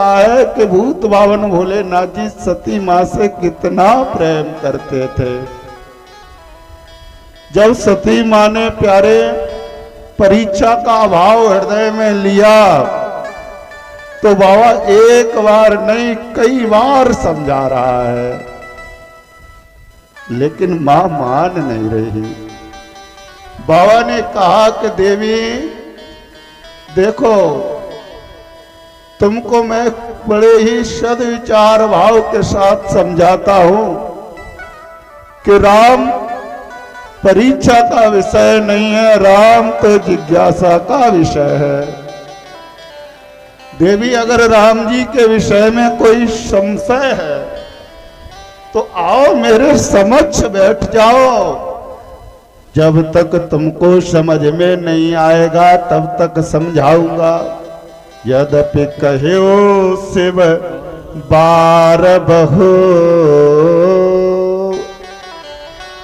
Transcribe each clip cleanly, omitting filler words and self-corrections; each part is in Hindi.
है कि भूत बावन भोलेनाथ जी सती मां से कितना प्रेम करते थे। जब सती मां ने प्यारे परीक्षा का अभाव हृदय में लिया तो बाबा एक बार नहीं कई बार समझा रहा है, लेकिन मां मान नहीं रही। बाबा ने कहा कि देवी देखो, तुमको मैं बड़े ही सद्विचार भाव के साथ समझाता हूं कि राम परीक्षा का विषय नहीं है, राम तो जिज्ञासा का विषय है। देवी अगर राम जी के विषय में कोई संशय है तो आओ मेरे समक्ष बैठ जाओ। जब तक तुमको समझ में नहीं आएगा तब तक समझाऊंगा। यद्यपि कहो शिव बार बहु,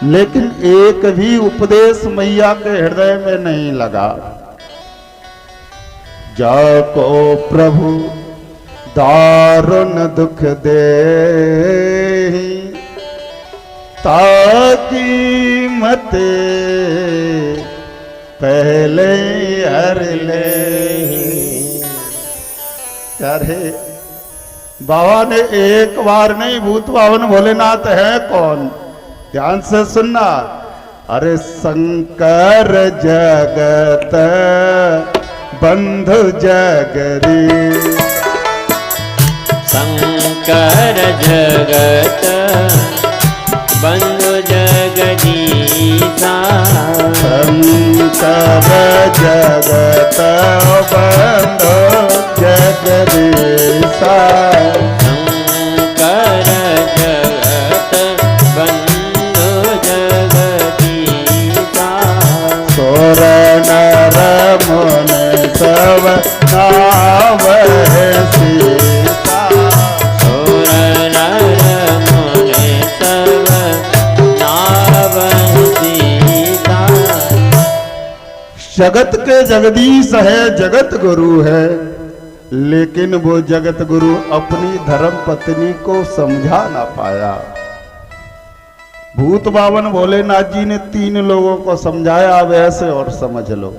लेकिन एक भी उपदेश मैया के हृदय में नहीं लगा। जाको प्रभु दारुण दुख दे ताकि मते पहले हर ले। अरे बाबा ने एक बार नहीं, भूत बावन भोलेनाथ है कौन, ध्यान से सुनना। अरे शंकर जगत बंधु जगदीश, शंकर जगत बंधु जगदीशा, शंकर जगत बंधु जगदीशा, शंकर जगत बंधु जगदीशा, सोर नर मुनि सब नावहि सीता, सोर नर मुनि सब नावहि सीता। जगत के जगदीश है, जगत गुरु है, लेकिन वो जगत गुरु अपनी धर्म पत्नी को समझा ना पाया। भूत बावन भोलेनाथ जी ने 3 लोगों को समझाया, वैसे और समझ लो।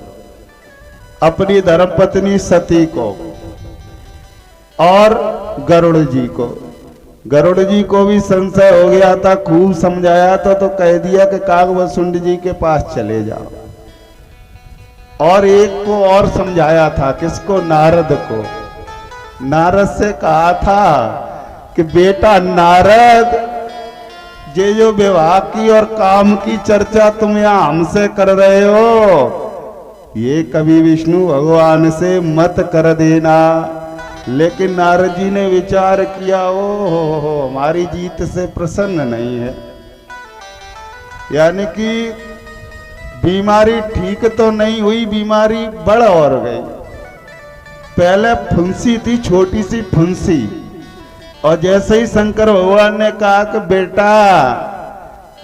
अपनी धर्म पत्नी सती को और गरुड़ जी को। गरुड़ जी को भी संशय हो गया था, खूब समझाया था तो कह दिया कि कागभस्सुंड जी के पास चले जाओ। और एक को और समझाया था, किसको, नारद को। नारद से कहा था कि बेटा नारद, ये जो विवाह की और काम की चर्चा तुम यहां हमसे कर रहे हो, ये कभी विष्णु भगवान से मत कर देना। लेकिन नारद जी ने विचार किया, ओ हमारी जीत से प्रसन्न नहीं है, यानी कि बीमारी ठीक तो नहीं हुई, बीमारी बढ़ और गई। पहले फुंसी थी, छोटी सी फुंसी, और जैसे ही शंकर भगवान ने कहा कि बेटा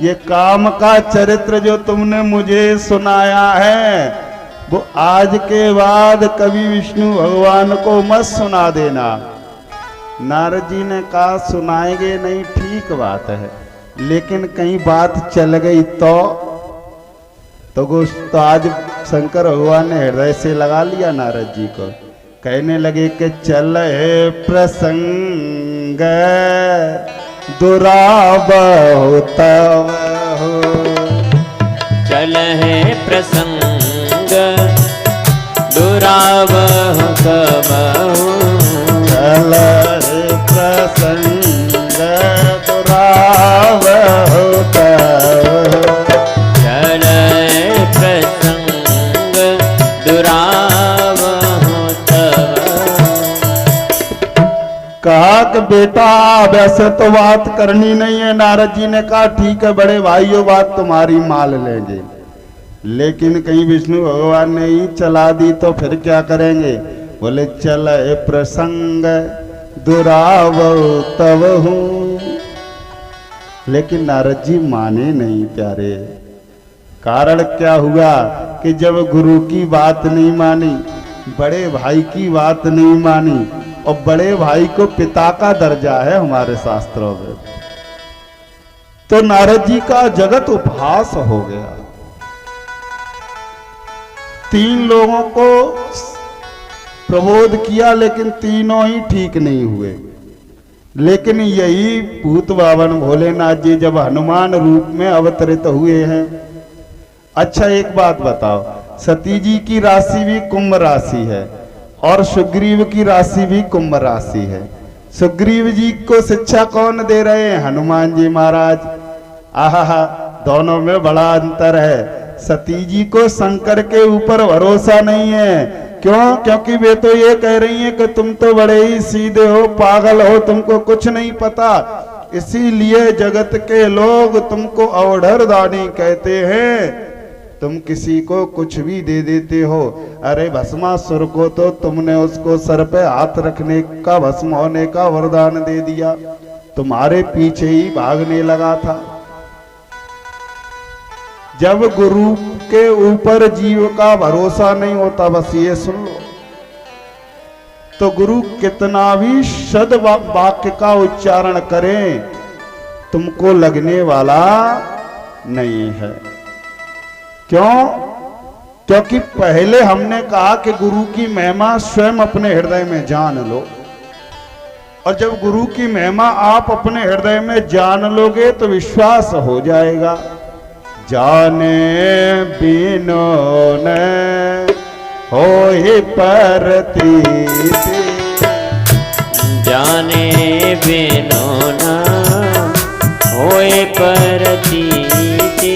ये काम का चरित्र जो तुमने मुझे सुनाया है वो आज के बाद कभी विष्णु भगवान को मत सुना देना। नारद जी ने कहा सुनाएंगे नहीं, ठीक बात है, लेकिन कहीं बात चल गई तो आज शंकर भगवान ने हृदय से लगा लिया नारद जी को। कहने लगे कि चल है प्रसंग दुराबहु तव हो, चल है प्रसंग दुराबहु तव हो, चल है प्रसंग दुराबहु तव हो, चल है प्रसंग दुराबहु तव। कहा कि बेटा वैसे तो बात करनी नहीं है। नारद जी ने कहा ठीक है बड़े भाइयों, बात तुम्हारी मान लेंगे, लेकिन कहीं विष्णु भगवान ने ही चला दी तो फिर क्या करेंगे। बोले चल ए प्रसंग दुराबहु तव हूं, लेकिन नारद जी माने नहीं प्यारे। कारण क्या हुआ कि जब गुरु की बात नहीं मानी, बड़े भाई की बात नहीं मानी, और बड़े भाई को पिता का दर्जा है हमारे शास्त्रों में। तो नारद जी का जगत उपहास हो गया। 3 लोगों को प्रबोध किया लेकिन तीनों ही ठीक नहीं हुए। लेकिन यही भूत बावन भोलेनाथ जी जब हनुमान रूप में अवतरित हुए हैं। अच्छा एक बात बताओ, सती जी की राशि भी कुंभ राशि है और सुग्रीव की राशि भी कुंभ राशि है। सुग्रीव जी को शिक्षा कौन दे रहे हैं? हनुमान जी महाराज। आहा, दोनों में बड़ा अंतर है। सती जी को शंकर के ऊपर भरोसा नहीं है। क्यों? क्योंकि वे तो ये कह रही हैं कि तुम तो बड़े ही सीधे हो, पागल हो, तुमको कुछ नहीं पता, इसीलिए जगत के लोग तुमको अवढ़रदानी कहते हैं। तुम किसी को कुछ भी दे देते हो। अरे भस्मासुर को तो तुमने उसको सर पे हाथ रखने का, भस्म होने का वरदान दे दिया, तुम्हारे पीछे ही भागने लगा था। जब गुरु के ऊपर जीव का भरोसा नहीं होता, बस ये सुन लो, तो गुरु कितना भी सद वाक्य का उच्चारण करें तुमको लगने वाला नहीं है। क्यों? क्योंकि पहले हमने कहा कि गुरु की महिमा स्वयं अपने हृदय में जान लो, और जब गुरु की महिमा आप अपने हृदय में जान लोगे तो विश्वास हो जाएगा। जाने बिनो न होए प्रतीति, जाने बिनो न होए प्रतीति,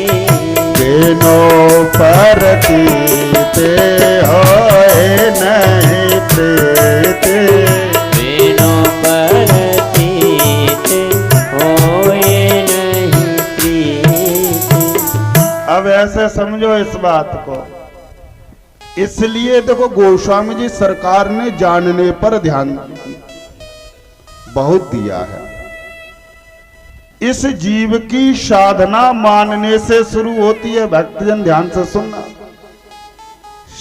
बिनो प्रतीति होए नहीं प्रीति, बिनो प्रतीति होए नहीं प्रीति। अब ऐसे समझो इस बात को। इसलिए देखो गोस्वामी जी सरकार ने जानने पर ध्यान बहुत दिया है। इस जीव की साधना मानने से शुरू होती है। भक्तजन ध्यान से सुनना,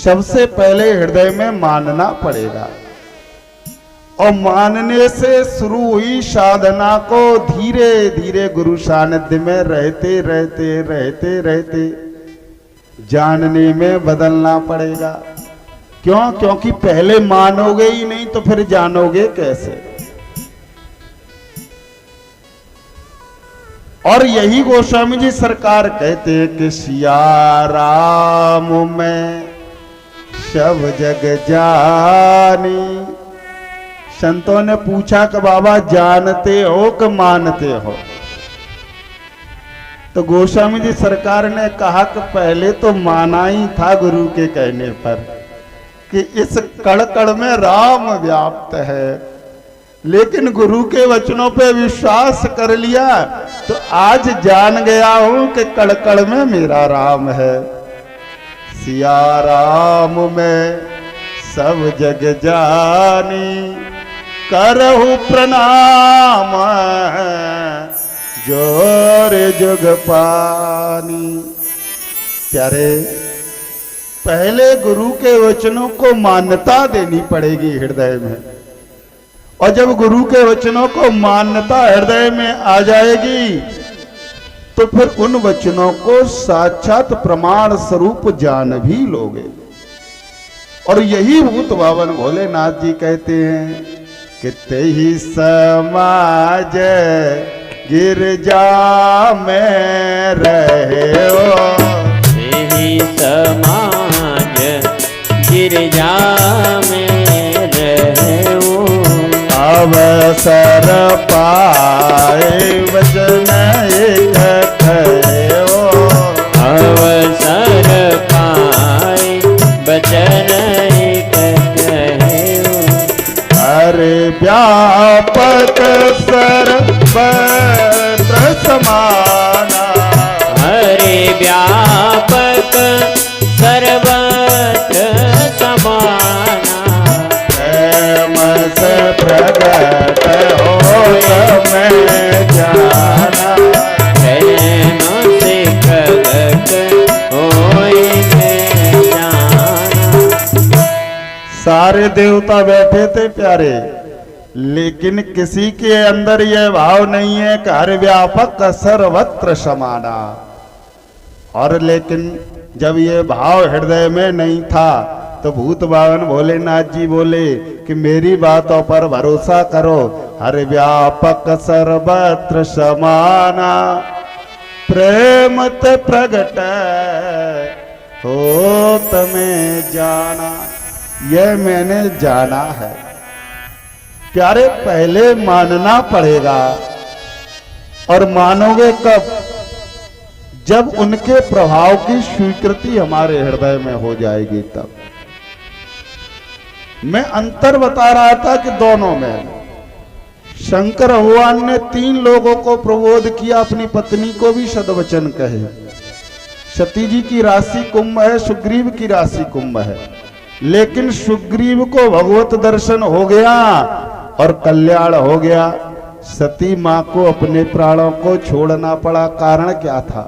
सबसे पहले हृदय में मानना पड़ेगा, और मानने से शुरू हुई साधना को धीरे धीरे गुरु सानिध्य में रहते रहते रहते रहते जानने में बदलना पड़ेगा। क्यों? क्योंकि पहले मानोगे ही नहीं तो फिर जानोगे कैसे? और यही गोस्वामी जी सरकार कहते हैं कि सिया राम में सब जग जानी। संतों ने पूछा कि बाबा जानते हो कि मानते हो? तो गोस्वामी जी सरकार ने कहा कि पहले तो माना ही था गुरु के कहने पर कि इस कण कण में राम व्याप्त है, लेकिन गुरु के वचनों पे विश्वास कर लिया तो आज जान गया हूं कि कण कण में मेरा राम है। सिया राम में सब जग जानी, करहु प्रणाम जोर जुग पानी। प्यारे, पहले गुरु के वचनों को मान्यता देनी पड़ेगी हृदय में, और जब गुरु के वचनों को मान्यता हृदय में आ जाएगी तो फिर उन वचनों को साक्षात प्रमाण स्वरूप जान भी लोगे। और यही भूत बावन भोलेनाथ जी कहते हैं कि तेहि समाज गिरजा में रहे हो, तेहि समाज गिरजा में रहे हो, अवसर पाए वचन एक कहो, अवसर पाए वचन एक कहो। अरे व्यापक सर्वत्र समाना, हरे व्यापक सर्वत्र समाना, प्रेम से प्रगट हो मैं जाना, प्रेम से प्रगट होए मैं जाना। सारे देवता बैठे थे प्यारे, लेकिन किसी के अंदर यह भाव नहीं है कि हर व्यापक सर्वत्र समाना। और लेकिन जब ये भाव हृदय में नहीं था तो भूत बावन भोलेनाथ जी बोले कि मेरी बातों पर भरोसा करो, हर व्यापक सर्वत्र समाना, प्रेम ते प्रगट हो तमें जाना। यह मैंने जाना है। प्यारे, पहले मानना पड़ेगा। और मानोगे कब? जब उनके प्रभाव की स्वीकृति हमारे हृदय में हो जाएगी तब। मैं अंतर बता रहा था कि दोनों में शंकर भगवान ने 3 लोगों को प्रबोध किया, अपनी पत्नी को भी सद्वचन कहे। सती जी की राशि कुंभ है, सुग्रीव की राशि कुंभ है, लेकिन सुग्रीव को भगवत दर्शन हो गया और कल्याण हो गया। सती मां को अपने प्राणों को छोड़ना पड़ा। कारण क्या था?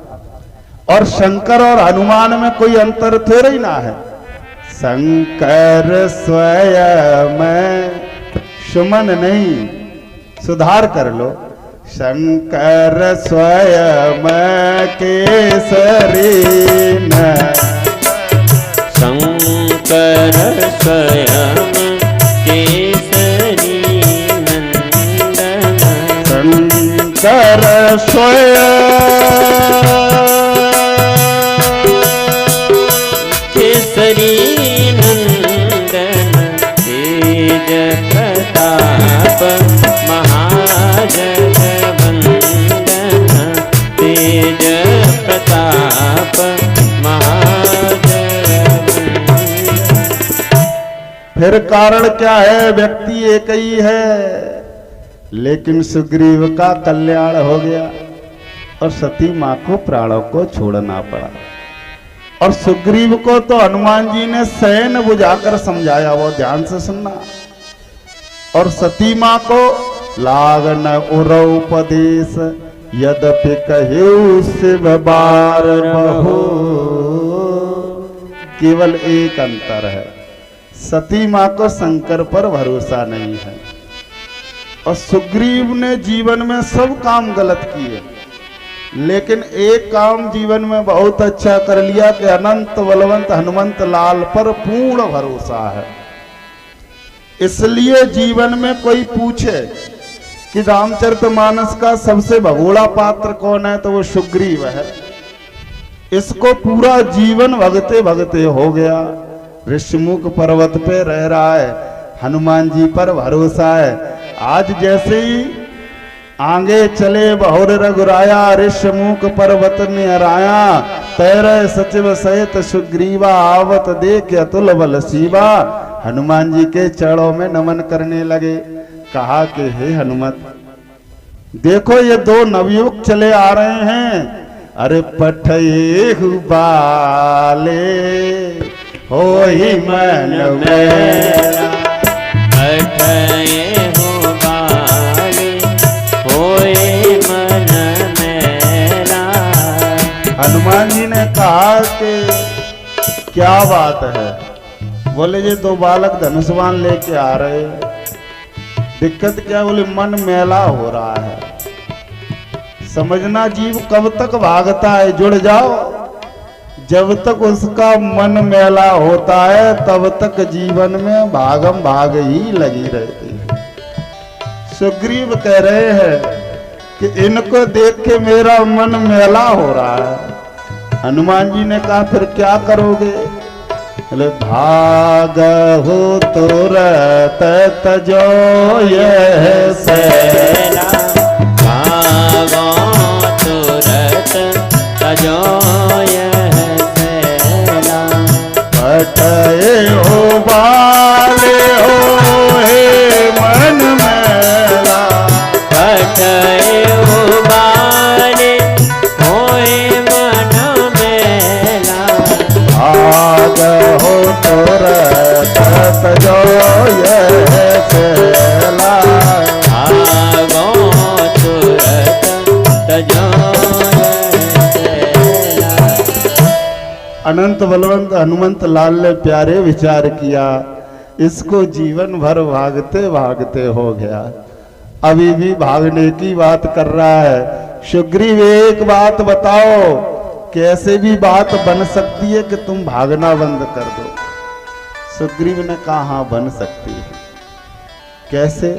और शंकर और हनुमान में कोई अंतर थोड़ा ही ना है। शंकर स्वयं सुमन नहीं, सुधार कर लो। शंकर स्वयं केसरी न, शंकर स्वयं केसरी नंदन, शंकर स्वयं केसरी नंदन, तेज प्रताप महाजगवंदन, तेज प्रताप महाजगवंदन। फिर कारण क्या है? व्यक्ति एक ही है, लेकिन सुग्रीव का कल्याण हो गया और सती मां को प्राणों को छोड़ना पड़ा। और सुग्रीव को तो हनुमान जी ने सैन बुझाकर समझाया, वो ध्यान से सुनना। और सती मां को लागन उरौपदेश, यद्यपि कहु शिव बार बहु। केवल एक अंतर है, सती मां को शंकर पर भरोसा नहीं है। और सुग्रीव ने जीवन में सब काम गलत किए, लेकिन एक काम जीवन में बहुत अच्छा कर लिया कि अनंत बलवंत हनुमंत लाल पर पूर्ण भरोसा है। इसलिए जीवन में कोई पूछे कि रामचरितमानस का सबसे भगोड़ा पात्र कौन है, तो वो सुग्रीव है। इसको पूरा जीवन भगते भगते हो गया। ऋषिमुख पर्वत पे रह रहा है, हनुमान जी पर भरोसा है। आज जैसे ही आगे चले बहुर रघुराया, ऋषिमुख पर्वत ने हराया, तैरे सचिव सहित सुग्रीवा, आवत देख अतुल बल सीवा। हनुमान जी के चरणों में नमन करने लगे। कहा कि हे हनुमत, देखो ये 2 नवयुवक चले आ रहे हैं। अरे पठये बाले हो ही मन मेरा, पठये हो बाले होए मन मेरा। हनुमान जी ने कहा कि क्या बात है? बोले ये 2 बालक धनुष्वान लेके आ रहे हैं। दिक्कत क्या? बोले मन मैला हो रहा है। समझना, जीव कब तक भागता है? जुड़ जाओ। जब तक उसका मन मैला होता है तब तक जीवन में भागम भाग ही लगी रहती है। सुग्रीव कह रहे हैं कि इनको देख के मेरा मन मैला हो रहा है। हनुमान जी ने कहा फिर क्या करोगे? बोले भाग हो तुरत तजो यह सेना, भागो तुरत तजो यह सेना। पठये हो बाले हो हे मन मेला, पठये हो बाले होए मन मेला। भाग हो तुरत तजो यह सेला, भागो तुरत तजो यह सेना। अनंत बलवंत हनुमंत लाल ने प्यारे विचार किया इसको जीवन भर भागते भागते हो गया, अभी भी भागने की बात कर रहा है। सुग्रीव एक बात बताओ, कैसे भी बात बन सकती है कि तुम भागना बंद कर दो? सुग्रीव ने कहा हाँ बन सकती है। कैसे?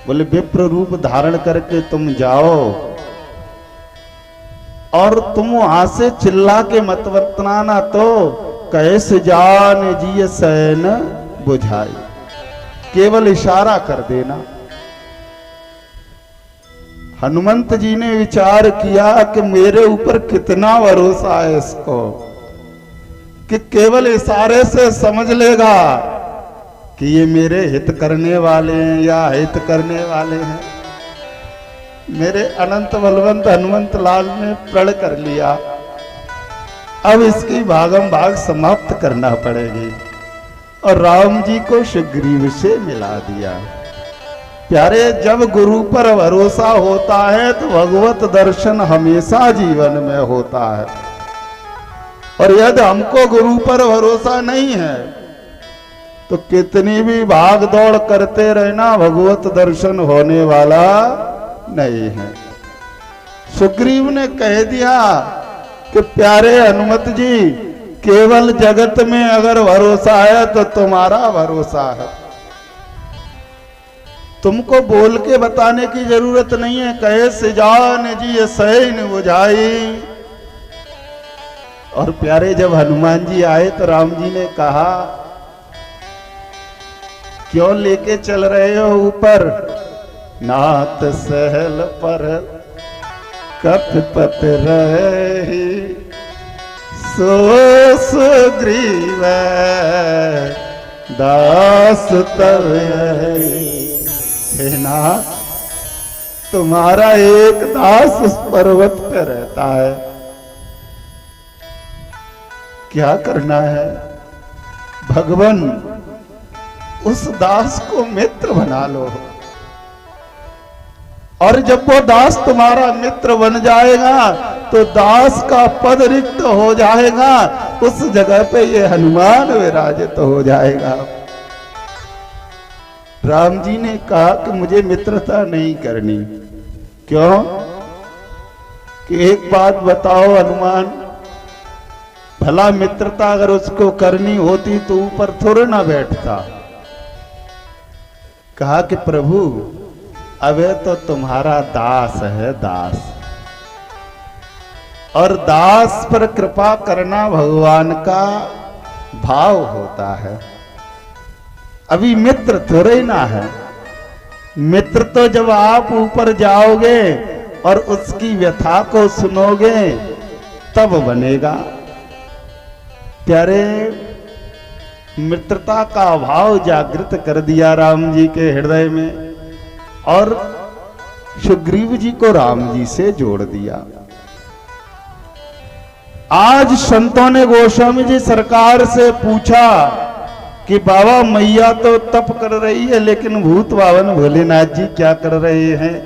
बोले विप्र रूप धारण करके तुम जाओ और तुम वहां से चिल्ला के मत वर्तना तो कैसे जान जी सैन बुझाई, केवल इशारा कर देना। हनुमंत जी ने विचार किया कि मेरे ऊपर कितना भरोसा है इसको कि केवल इशारे से समझ लेगा कि ये मेरे हित करने वाले हैं या हित करने वाले हैं। मेरे अनंत बलवंत हनुमंत लाल ने प्रण कर लिया, अब इसकी भागम भाग समाप्त करना पड़ेगी और राम जी को सुग्रीव से मिला दिया। प्यारे, जब गुरु पर भरोसा होता है तो भगवत दर्शन हमेशा जीवन में होता है, और यदि हमको गुरु पर भरोसा नहीं है तो कितनी भी भाग दौड़ करते रहना, भगवत दर्शन होने वाला नहीं है। सुग्रीव ने कह दिया कि प्यारे हनुमत जी, केवल जगत में अगर भरोसा है तो तुम्हारा भरोसा है, तुमको बोल के बताने की जरूरत नहीं है। कहे सिजान जी सैन बुझाई। और प्यारे, जब हनुमान जी आए तो राम जी ने कहा क्यों लेके चल रहे हो ऊपर? नाथ सहल पर कथ पत रही, सो सुग्रीव दास तब हे नाथ, तुम्हारा एक दास उस पर्वत पे रहता है, क्या करना है? भगवान उस दास को मित्र बना लो, और जब वो दास तुम्हारा मित्र बन जाएगा तो दास का पद रिक्त हो जाएगा, उस जगह पे ये हनुमान विराजित हो जाएगा। राम जी ने कहा कि मुझे मित्रता नहीं करनी। क्यों? कि एक बात बताओ हनुमान, भला मित्रता अगर उसको करनी होती तो ऊपर थोड़े ना बैठता। कहा कि प्रभु अबे तो तुम्हारा दास है, दास, और दास पर कृपा करना भगवान का भाव होता है। अभी मित्र थोड़े ना है, मित्र तो जब आप ऊपर जाओगे और उसकी व्यथा को सुनोगे तब बनेगा। प्यारे, मित्रता का भाव जागृत कर दिया राम जी के हृदय में और सुग्रीव जी को राम जी से जोड़ दिया। आज संतों ने गोस्वामी जी सरकार से पूछा कि बाबा मैया तो तप कर रही है, लेकिन भूत बावन भोलेनाथ जी क्या कर रहे हैं?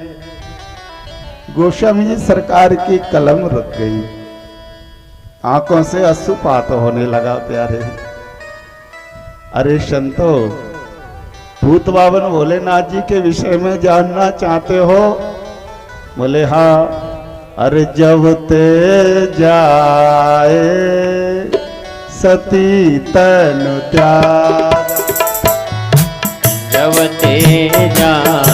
गोस्वामी जी सरकार की कलम रुक गई, आंखों से अश्रुपात होने लगा। प्यारे, अरे संतो, भूत बावन भोलेनाथ जी के विषय में जानना चाहते हो? बोले हाँ। अरे जब ते जाए सती तनु त्याग, जब ते जाए